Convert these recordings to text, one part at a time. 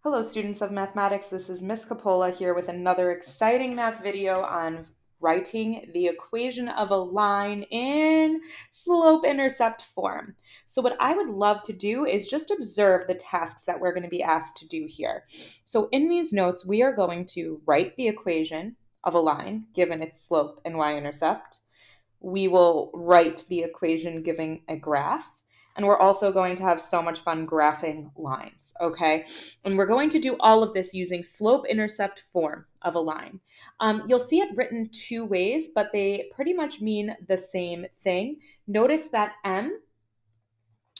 Hello, students of mathematics. This is Miss Capola here with another exciting math video on writing the equation of a line in slope-intercept form. So what I would love to do is just observe the tasks that we're going to be asked to do here. So in these notes, we are going to write the equation of a line given its slope and y-intercept. We will write the equation giving a graph. And we're also going to have so much fun graphing lines, okay? And we're going to do all of this using slope-intercept form of a line. You'll see it written two ways, but they pretty much mean the same thing. Notice that M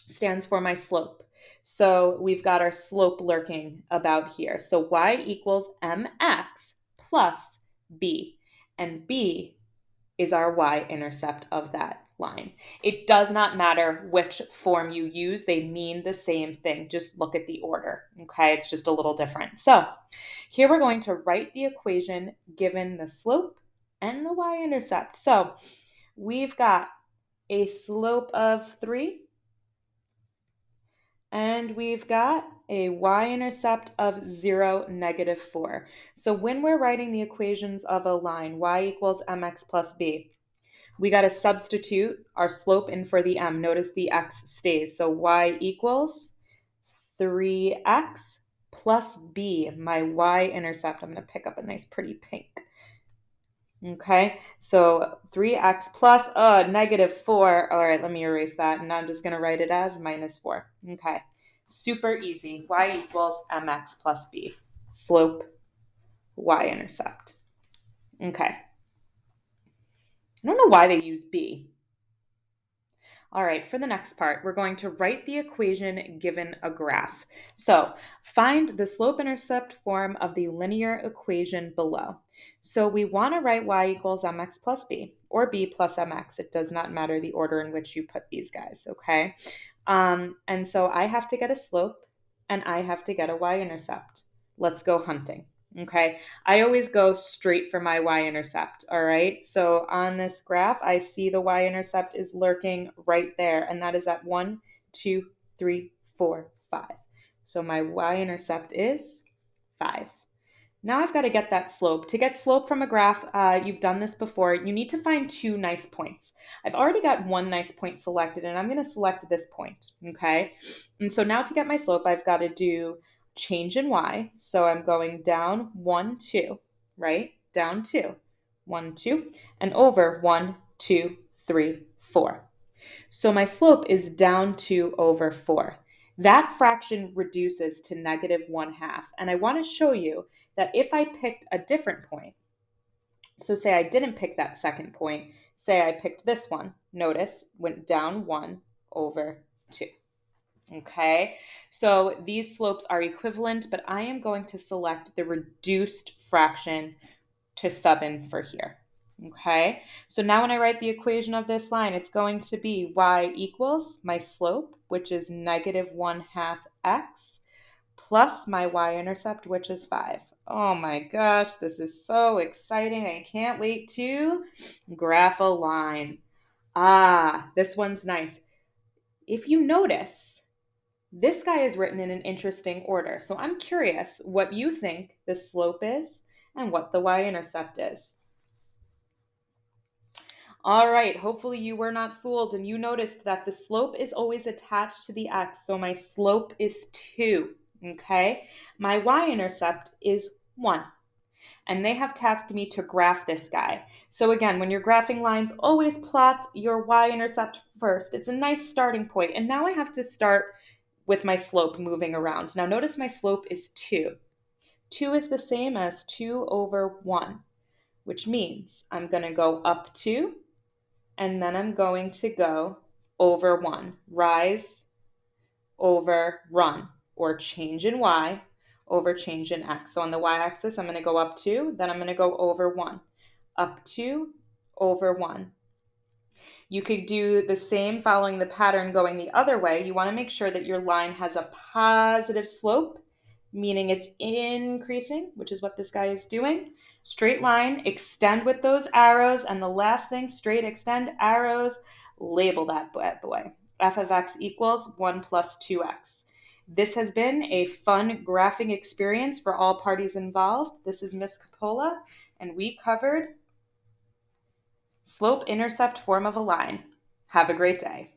stands for my slope. So we've got our slope lurking about here. So y equals mx plus b. And b is our y-intercept of that line. It does not matter which form you use. They mean the same thing. Just look at the order, okay? It's just a little different. So here we're going to write the equation given the slope and the y-intercept. So we've got a slope of 3, and we've got a y-intercept of 0, -4. So when we're writing the equations of a line, y equals mx plus b, we got to substitute our slope in for the m. Notice the x stays. So y equals 3x plus b, my y-intercept. I'm going to pick up a nice pretty pink. Okay, so 3x plus -4. All right, let me erase that. And now I'm just going to write it as -4. Okay, super easy. Y equals mx plus b. Slope, y-intercept. Okay. I don't know why they use b. All right, for the next part, we're going to write the equation given a graph. So find the slope-intercept form of the linear equation below. So we want to write y equals mx plus b, or b plus mx. It does not matter the order in which you put these guys, okay? And so I have to get a slope, and I have to get a y-intercept. Let's go hunting. Okay, I always go straight for my y-intercept, all right? So on this graph, I see the y-intercept is lurking right there, and that is at 1, 2, 3, 4, 5. So my y-intercept is 5. Now I've got to get that slope. To get slope from a graph, you've done this before, you need to find 2 nice points. I've already got 1 nice point selected, and I'm going to select this point, okay? And so now to get my slope, I've got to do change in y. So I'm going down 1, 2, right? Down 2, 1, 2, and over 1, 2, 3, 4. So my slope is down 2 over 4. That fraction reduces to -1/2. And I want to show you that if I picked a different point, so say I didn't pick that second point, say I picked this one, notice, went down 1 over 2. Okay, so these slopes are equivalent, but I am going to select the reduced fraction to sub in for here. Okay, so now when I write the equation of this line, it's going to be y equals my slope, which is -1/2 x, plus my y-intercept, which is 5. Oh my gosh, this is so exciting. I can't wait to graph a line. This one's nice. If you notice, this guy is written in an interesting order. So I'm curious what you think the slope is and what the y-intercept is. All right, hopefully you were not fooled and you noticed that the slope is always attached to the x. So my slope is 2, okay? My y-intercept is 1. And they have tasked me to graph this guy. So again, when you're graphing lines, always plot your y-intercept first. It's a nice starting point. And now I have to start with my slope moving around. Now notice my slope is 2. 2 is the same as 2 over 1, which means I'm going to go up 2, and then I'm going to go over 1. Rise over run, or change in y over change in x. So on the y-axis, I'm going to go up 2, then I'm going to go over 1. Up 2, over 1. You could do the same following the pattern going the other way. You want to make sure that your line has a positive slope, meaning it's increasing, which is what this guy is doing. Straight line, extend with those arrows, and the last thing, straight extend arrows, label that bad boy. F of x equals 1 plus 2x. This has been a fun graphing experience for all parties involved. This is Miss Capola, and we covered slope intercept form of a line. Have a great day.